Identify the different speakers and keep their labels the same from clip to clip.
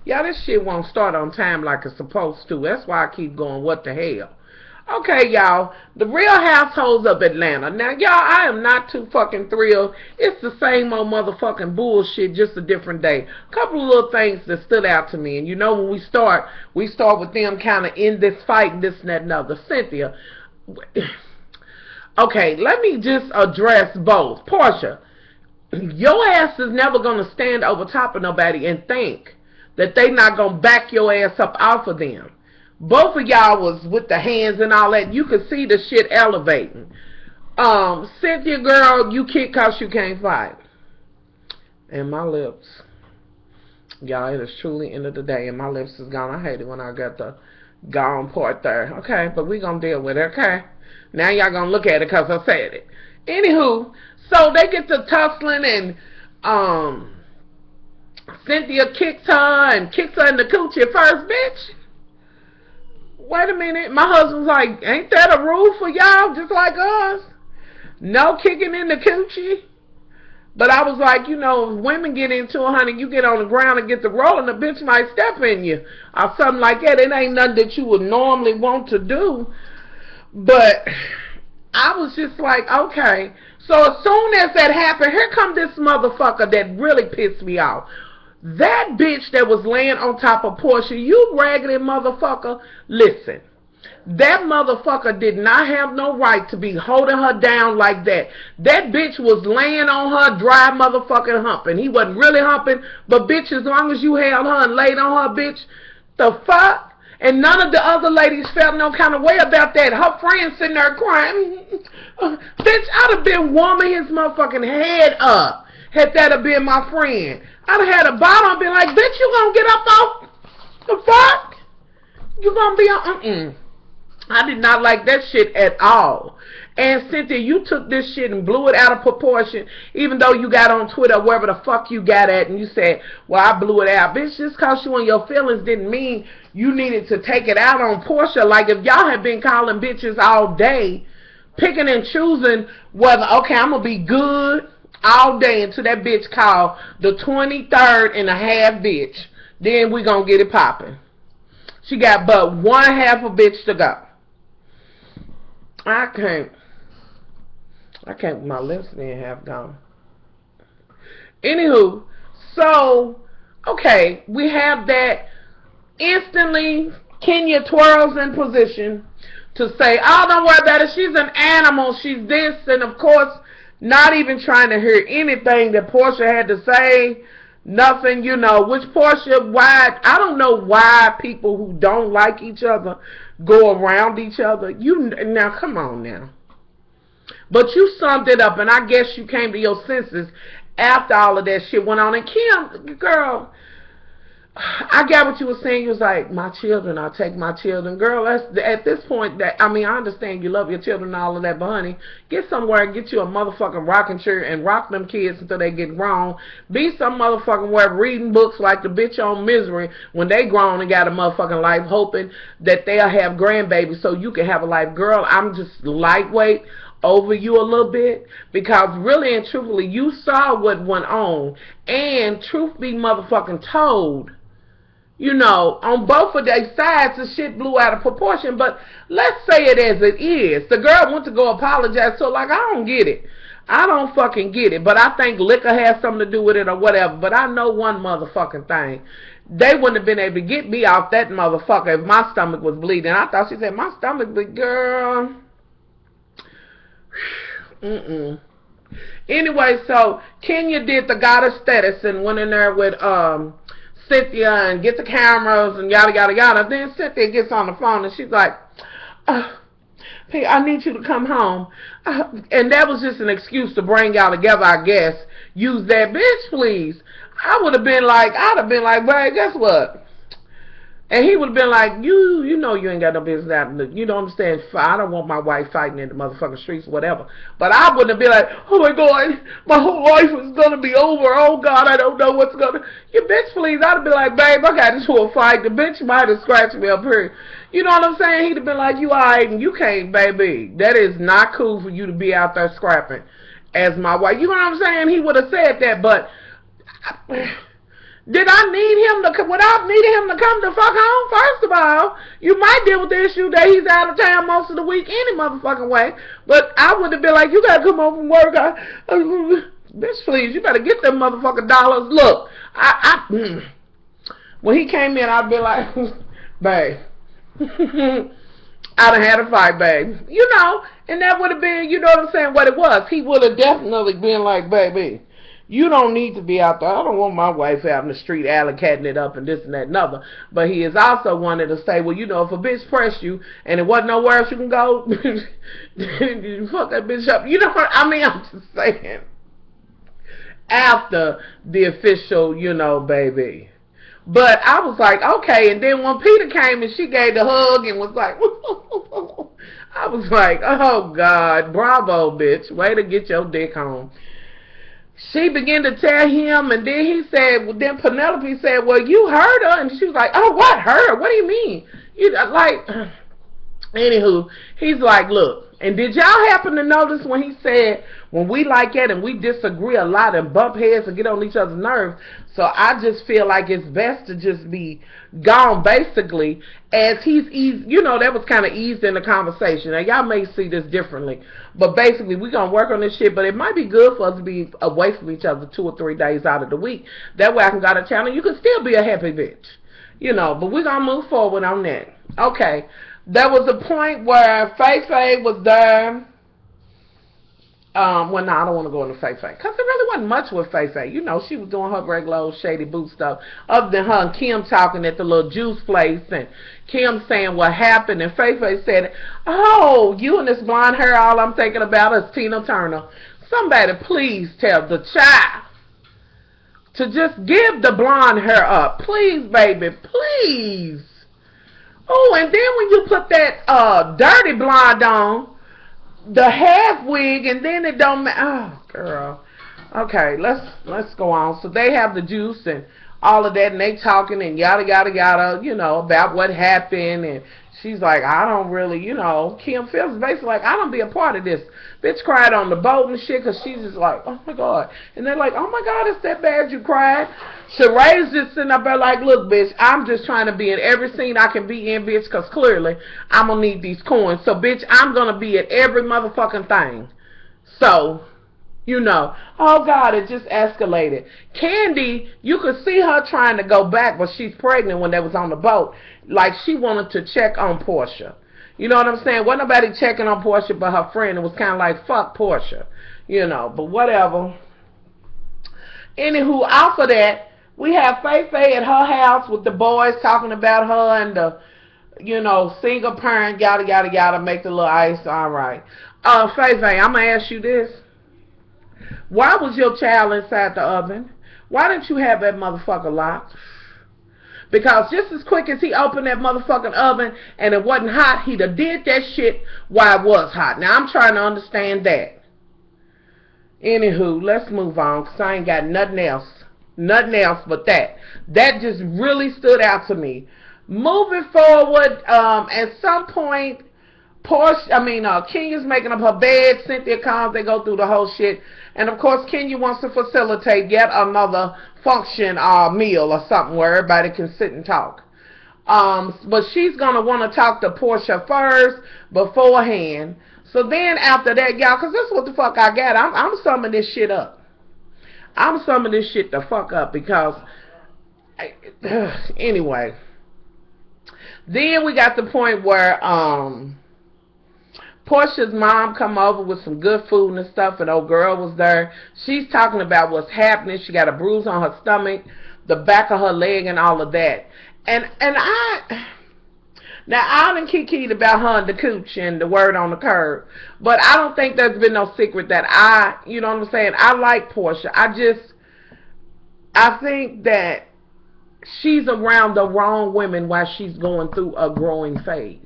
Speaker 1: Y'all, this shit won't start on time like it's supposed to. That's why I keep going, what the hell? Okay, y'all, the Real Households of Atlanta. Now, y'all, I am not too fucking thrilled. It's the same old motherfucking bullshit, just a different day. Couple of little things that stood out to me. And you know when we start with them kind of in this fight, this and that and other. Cynthia, okay, let me just address both. Porsha, your ass is never going to stand over top of nobody and think that they not going to back your ass up off of them. Both of y'all was with the hands and all that. You could see the shit elevating. Cynthia, girl, you kick cause you can't fight. And my lips. Y'all, it is truly end of the day and my lips is gone. I hate it when I got the gone part there. Okay, but we gonna deal with it, okay? Now y'all gonna look at it cause I said it. Anywho, so they get to tussling and Cynthia kicks her in the coochie first, bitch. Wait a minute, my husband's like, ain't that a rule for y'all just like us? No kicking in the coochie? But I was like, you know, if women get into it, honey, you get on the ground and get the rolling, the bitch might step in you or something like that. It ain't nothing that you would normally want to do. But I was just like, okay. So as soon as that happened, here come this motherfucker that really pissed me off. That bitch that was laying on top of Porsha, you raggedy motherfucker, listen. That motherfucker did not have no right to be holding her down like that. That bitch was laying on her dry motherfucking humping. He wasn't really humping, but bitch, as long as you held her and laid on her, bitch, the fuck? And none of the other ladies felt no kind of way about that. Her friend sitting there crying. Bitch, I'd have been warming his motherfucking head up had that have been my friend. I'd have had a bottle and been like, bitch, you gonna get up off the fuck? You gonna be on, I did not like that shit at all. And Cynthia, you took this shit and blew it out of proportion, even though you got on Twitter, wherever the fuck you got at, and you said, well, I blew it out. Bitch, just cause you on your feelings didn't mean you needed to take it out on Porsha. Like, if y'all had been calling bitches all day, picking and choosing whether, okay, I'm gonna be good all day until that bitch called the 23rd and a half bitch. Then we gonna get it popping. She got but one half a bitch to go. I can't, my lips being half gone. Anywho, so, okay, we have that. Instantly, Kenya twirls in position to say, oh, don't worry about it, she's an animal, she's this, and of course, not even trying to hear anything that Porsha had to say. Nothing, you know, which Porsha, why, I don't know why people who don't like each other go around each other. Now, come on now. But you summed it up, and I guess you came to your senses after all of that shit went on. And Kim, girl, I got what you were saying. You was like, my children, I'll take my children. Girl, that's, at this point, that I mean, I understand you love your children and all of that, but honey, get somewhere and get you a motherfucking rocking chair and rock them kids until they get grown. Be some motherfucking where reading books like the bitch on Misery when they grown and got a motherfucking life, hoping that they'll have grandbabies so you can have a life. Girl, I'm just lightweight over you a little bit, because really and truthfully, you saw what went on, and truth be motherfucking told, you know, on both of their sides, the shit blew out of proportion. But let's say it as it is. The girl went to go apologize, so like, I don't get it. I don't fucking get it. But I think liquor has something to do with it or whatever. But I know one motherfucking thing. They wouldn't have been able to get me off that motherfucker if my stomach was bleeding. I thought she said, my stomach bleeding. Girl. Anyway, so Kenya did the goddess status and went in there with Cynthia and get the cameras and yada yada yada. Then Cynthia gets on the phone and she's like, hey, I need you to come home. And that was just an excuse to bring y'all together, I guess. Use that bitch, please. I would have been like, I'd have been like, babe, guess what? And he would have been like, you know you ain't got no business out. You don't understand. I don't want my wife fighting in the motherfucking streets, whatever. But I wouldn't have been like, oh my God, my whole life is going to be over. Oh God, I don't know what's going to. You bitch, please. I'd have been like, babe, I got into a fight. The bitch might have scratched me up here. You know what I'm saying? He'd have been like, you alright, and you can't, baby. That is not cool for you to be out there scrapping as my wife. You know what I'm saying? He would have said that, but Did I need him to, without needing him to come the fuck home? First of all, you might deal with the issue that he's out of town most of the week any motherfucking way. But I would have been like, you gotta come home from work. Bitch, please, you better get them motherfucking dollars. Look, when he came in, I'd be like, babe, I'd have had a fight, babe. You know, and that would have been, you know what I'm saying, what it was. He would have definitely been like, baby, you don't need to be out there. I don't want my wife out in the street alley-catting it up and this and that and other. But he is also wanted to say, well, you know, if a bitch pressed you and it wasn't nowhere else you can go, you fuck that bitch up. You know what I mean? I'm just saying. After the official, you know, baby. But I was like, okay. And then when Peter came and she gave the hug and was like, I was like, oh, God, bravo, bitch. Way to get your dick home. She began to tell him, and then he said, well, then Penelope said, well, you heard her. And she was like, oh, what, her? What do you mean? You like, anywho, he's like, look, and did y'all happen to notice when he said, when we like that and we disagree a lot and bump heads and get on each other's nerves, so I just feel like it's best to just be gone, basically, as he's eased, you know, that was kind of eased in the conversation. Now, y'all may see this differently, but basically, we're going to work on this shit, but it might be good for us to be away from each other 2 or 3 days out of the week. That way I can go to town and you can still be a happy bitch, you know, but we're going to move forward on that. Okay, there was a point where Faye was there. Well, no, I don't want to go into Faye, because there really wasn't much with Faye. You know, she was doing her regular old shady boot stuff, other than her and Kim talking at the little juice place, and Kim saying what happened, and Faye said, oh, you and this blonde hair, all I'm thinking about is Tina Turner. Somebody please tell the child to just give the blonde hair up. Please, baby, please. Oh, and then when you put that dirty blonde on, the half wig, and then it don't matter. Oh, girl. Okay, let's go on. So they have the juice and all of that, and they talking and yada, yada, yada, you know, about what happened, and she's like, I don't really, you know, Kim feels basically like, I don't be a part of this. Bitch cried on the boat and shit, because she's just like, oh, my God. And they're like, oh, my God, it's that bad you cried? Sheree's just sitting up there like, look, bitch, I'm just trying to be in every scene I can be in, bitch, because clearly I'm going to need these coins. So, bitch, I'm going to be at every motherfucking thing. So, you know, oh, God, it just escalated. Candy, you could see her trying to go back, but she's pregnant when they was on the boat. Like, she wanted to check on Porsha. You know what I'm saying? Wasn't nobody checking on Porsha but her friend. It was kind of like, fuck Porsha. You know, but whatever. Anywho, after that, we have Faye at her house with the boys talking about her and the, you know, single parent, yada, yada, yada, make the little ice. All right. Faye, I'm going to ask you this. Why was your child inside the oven? Why didn't you have that motherfucker locked? Because just as quick as he opened that motherfucking oven and it wasn't hot, he'd have did that shit while it was hot. Now, I'm trying to understand that. Anywho, let's move on, because I ain't got nothing else. Nothing else but that. That just really stood out to me. Moving forward, at some point, Kenya's making up her bed. Cynthia comes, they go through the whole shit. And, of course, Kenya wants to facilitate yet another function or meal or something where everybody can sit and talk. But she's going to want to talk to Porsha first beforehand. So then after that, y'all, because this is what the fuck I got. I'm summing this shit up. I'm summing this shit the fuck up because, anyway. Then we got the point where Porsha's mom come over with some good food and stuff, and old girl was there. She's talking about what's happening. She got a bruise on her stomach, the back of her leg, and all of that. And I done kikied about her and the cooch and the word on the curb, but I don't think there's been no secret that you know what I'm saying, I like Porsha. I think that she's around the wrong women while she's going through a growing phase.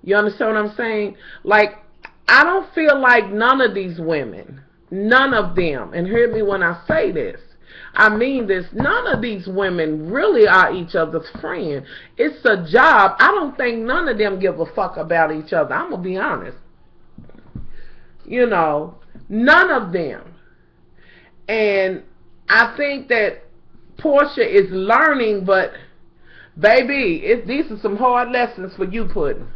Speaker 1: You understand what I'm saying? Like, I don't feel like none of these women, none of them, and hear me when I say this, I mean this, none of these women really are each other's friend. It's a job. I don't think none of them give a fuck about each other. I'm going to be honest. You know, none of them. And I think that Porsha is learning, but baby, these are some hard lessons for you, Puddin'.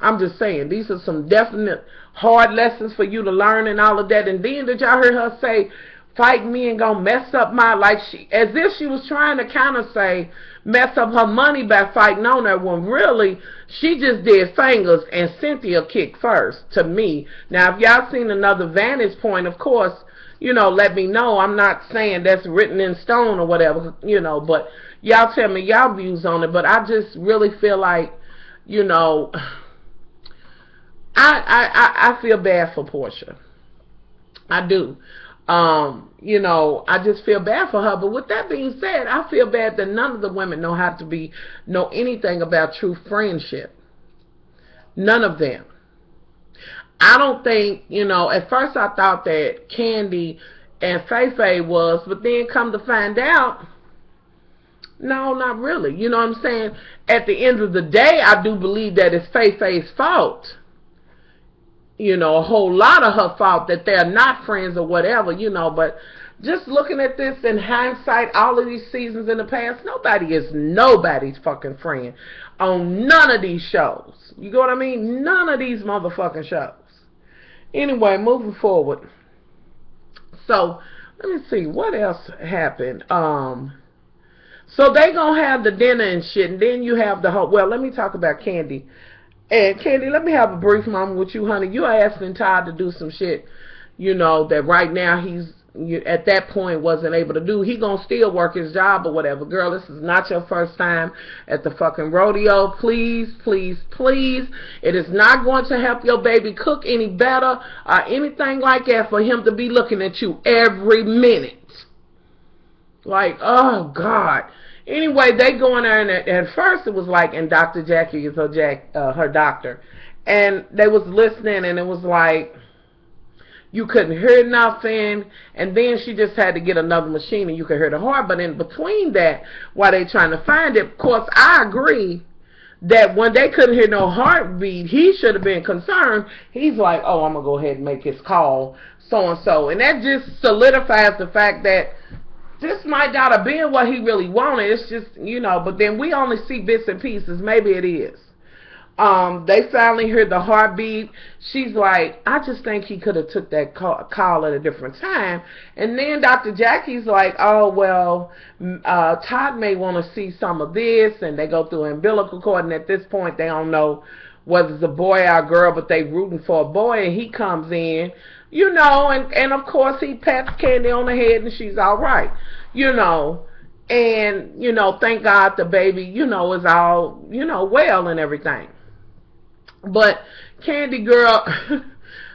Speaker 1: I'm just saying, these are some definite hard lessons for you to learn and all of that. And then did y'all hear her say, fight me and gonna mess up my, like she, as if she was trying to kind of say, mess up her money by fighting on her, when really, she just did fingers and Cynthia kicked first, to me. Now, if y'all seen another vantage point, of course, you know, let me know. I'm not saying that's written in stone or whatever, you know, but y'all tell me y'all views on it. But I just really feel like, you know, I feel bad for Porsha. I do. You know, I just feel bad for her. But with that being said, I feel bad that none of the women know anything about true friendship. None of them. I don't think, you know, at first I thought that Kandi and Feifei was, but then come to find out, no, not really. You know what I'm saying? At the end of the day, I do believe that it's Feifei's fault. You know, a whole lot of her fault that they're not friends or whatever, you know, but just looking at this in hindsight, all of these seasons in the past, nobody is nobody's fucking friend on none of these shows. You know what I mean? None of these motherfucking shows. Anyway, moving forward. So, let me see, what else happened? So they gonna have the dinner and shit, and then you have the whole, well, let me talk about Kandi. And Kandi, let me have a brief moment with you, honey. You are asking Todd to do some shit, you know, that right now he's, at that point, wasn't able to do. He gonna still work his job or whatever. Girl, this is not your first time at the fucking rodeo. Please, please, please. It is not going to help your baby cook any better or anything like that for him to be looking at you every minute. Like, oh, God. Anyway, they go in there, and at first it was like, and Dr. Jackie is her doctor. And they was listening, and it was like, you couldn't hear nothing. And then she just had to get another machine, and you could hear the heart. But in between that, while they trying to find it, of course, I agree that when they couldn't hear no heartbeat, he should have been concerned. He's like, oh, I'm going to go ahead and make his call, so-and-so. And that just solidifies the fact that this might not have been what he really wanted. It's just, you know, but then we only see bits and pieces. Maybe it is. They finally heard the heartbeat. She's like, I just think he could have took that call at a different time. And then Dr. Jackie's like, oh, well, Todd may want to see some of this. And they go through umbilical cord. And at this point, they don't know whether it's a boy or a girl, but they rooting for a boy. And he comes in, you know, and of course he pats Kandi on the head and she's all right, you know. And, you know, thank God the baby, you know, is all, you know, well and everything. But Kandi, girl,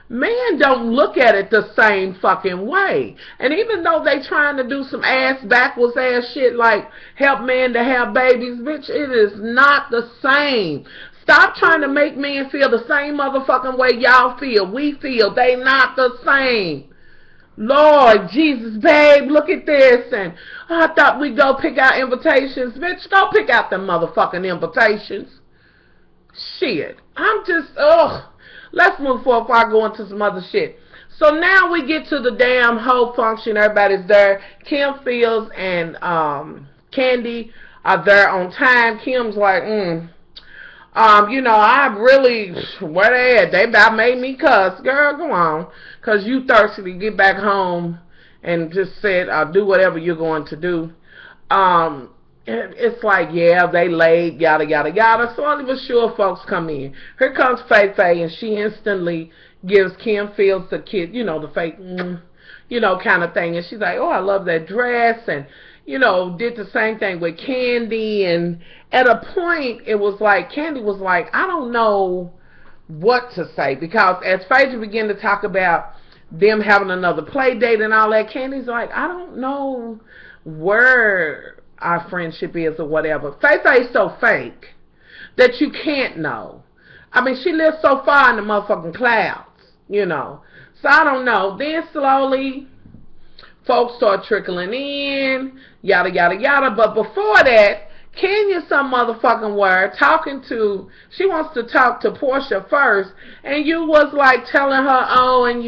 Speaker 1: men don't look at it the same fucking way. And even though they trying to do some backwards ass shit like help men to have babies, bitch, it is not the same. Stop trying to make men feel the same motherfucking way y'all feel. We feel they not the same. Lord Jesus, babe, look at this. And I thought we'd go pick out invitations. Bitch, go pick out them motherfucking invitations. Shit. I'm just, ugh. Let's move forward before I go into some other shit. So now we get to the damn whole function. Everybody's there. Kim Fields and Kandi are there on time. Kim's like, you know, I really, where they at? They about made me cuss. Girl, go on. Because you thirsty to get back home and just said, I'll do whatever you're going to do. It's like, yeah, they late, yada, yada, yada. Slowly but sure, folks come in. Here comes Feifei, and she instantly gives Kim Fields the kid, you know, the fake, you know, kind of thing. And she's like, oh, I love that dress. And, you know, did the same thing with Kandi. And at a point, it was like, Kandi was like, I don't know what to say. Because as Phaedra began to talk about them having another play date and all that, Candy's like, I don't know where our friendship is or whatever. Feifei is so fake that you can't know. I mean, she lives so far in the motherfucking clouds, you know. So I don't know. Then slowly, folks start trickling in, yada, yada, yada. But before that, Kenya some motherfucking word she wants to talk to Porsha first, and you was like telling her, oh, and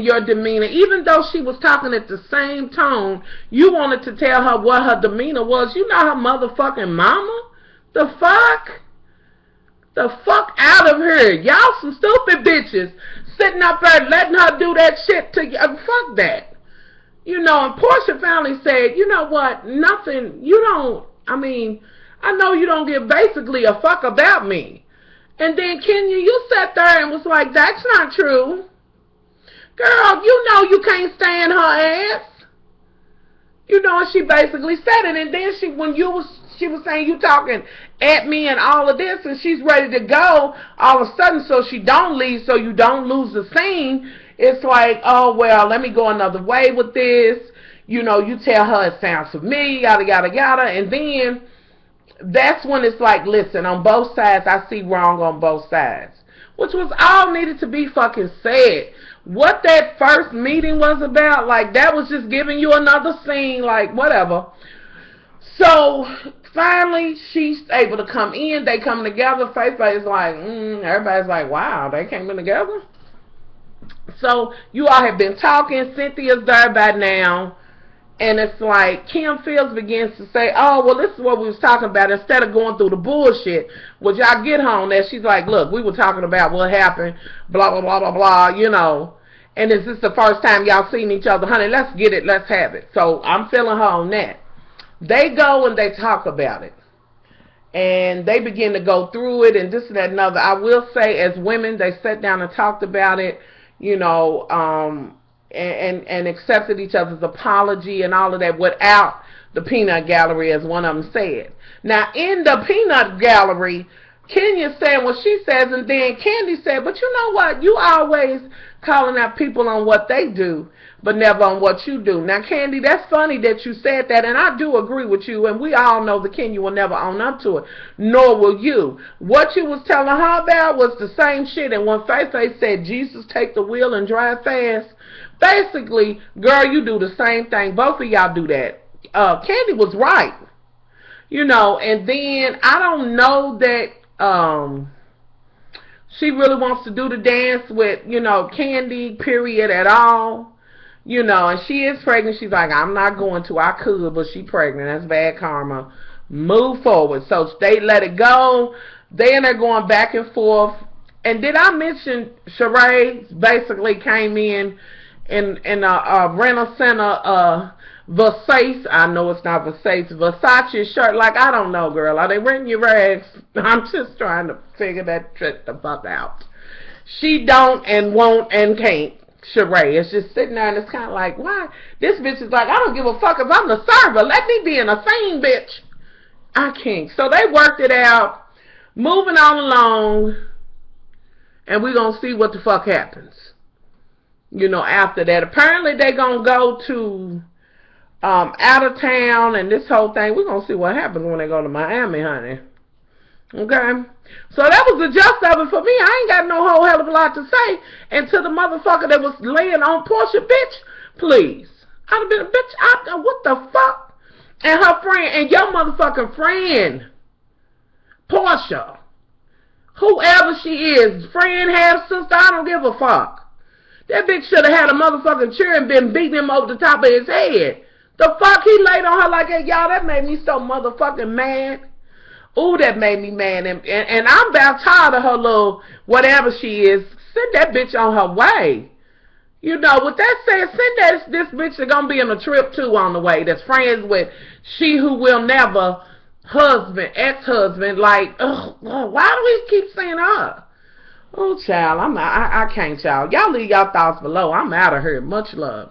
Speaker 1: your demeanor, even though she was talking at the same tone, you wanted to tell her what her demeanor was. You know her motherfucking mama? The fuck? The fuck out of here. Y'all some stupid bitches sitting up there letting her do that shit to you. Fuck that. You know, and Porsha finally said, you know what, nothing, I know you don't give basically a fuck about me. And then Kenya, you sat there and was like, that's not true. Girl, you know you can't stand her ass. You know, and she basically said it. And then she was saying you talking at me and all of this, and she's ready to go all of a sudden so she don't leave, so you don't lose the scene. It's like, oh, well, let me go another way with this. You know, you tell her it sounds familiar, yada, yada, yada. And then that's when it's like, listen, on both sides, I see wrong on both sides. Which was all needed to be fucking said. What that first meeting was about, like, that was just giving you another scene, like, whatever. So, finally, she's able to come in. They come together. Faith is like, everybody's like, wow, they came in together? So, you all have been talking. Cynthia's there by now. And it's like, Kim Fields begins to say, oh, well, this is what we was talking about. Instead of going through the bullshit, would y'all get home there? She's like, look, we were talking about what happened, blah, blah, blah, blah, blah, you know. And is this the first time y'all seen each other? Honey, let's get it, let's have it. So, I'm feeling her on that. They go and they talk about it. And they begin to go through it and this and that and another. I will say, as women, they sat down and talked about it, you know, and accepted each other's apology and all of that without the peanut gallery, as one of them said. Now, in the peanut gallery, Kenya said what she says, and then Candy said, but you know what? You always calling out people on what they do, but never on what you do. Now, Candy, that's funny that you said that, and I do agree with you, and we all know that Kenya will never own up to it, nor will you. What you was telling her about was the same shit, and when Faith said, Jesus, take the wheel and drive fast, basically, girl, you do the same thing. Both of y'all do that. Candy was right. You know, and then I don't know that she really wants to do the dance with, you know, Candy, period, at all. You know, and she is pregnant. She's like, I'm not going to. I could, but she pregnant. That's bad karma. Move forward. So they let it go. Then they're going back and forth. And did I mention Sheree basically came in a rental center, Versace, I know it's not Versace shirt, like, I don't know, girl, are they renting your rags? I'm just trying to figure that trick the fuck out. She don't and won't and can't, Sheree. It's just sitting there and it's kind of like, why? This bitch is like, I don't give a fuck if I'm the server, let me be in a scene, bitch. I can't. So they worked it out, moving on along, and we're gonna see what the fuck happens. You know, after that. Apparently they gonna go to out of town and this whole thing. We're gonna see what happens when they go to Miami, honey. Okay? So that was the gist of it for me. I ain't got no whole hell of a lot to say. And to the motherfucker that was laying on Porsha, bitch, please. I'd have been a bitch. What the fuck? And her friend, and your motherfucking friend, Porsha, whoever she is, friend, half sister, I don't give a fuck. That bitch should have had a motherfucking chair and been beating him over the top of his head. The fuck, he laid on her like that. Y'all, that made me so motherfucking mad. Ooh, that made me mad. And I'm about tired of her little whatever she is. Send that bitch on her way. You know, with that said, send this bitch that's gonna be on a trip too on the way. That's friends with she who will never husband, ex-husband. Like, ugh, why do we keep saying her? Oh, child, I can't, child. Y'all leave y'all thoughts below. I'm out of here. Much love.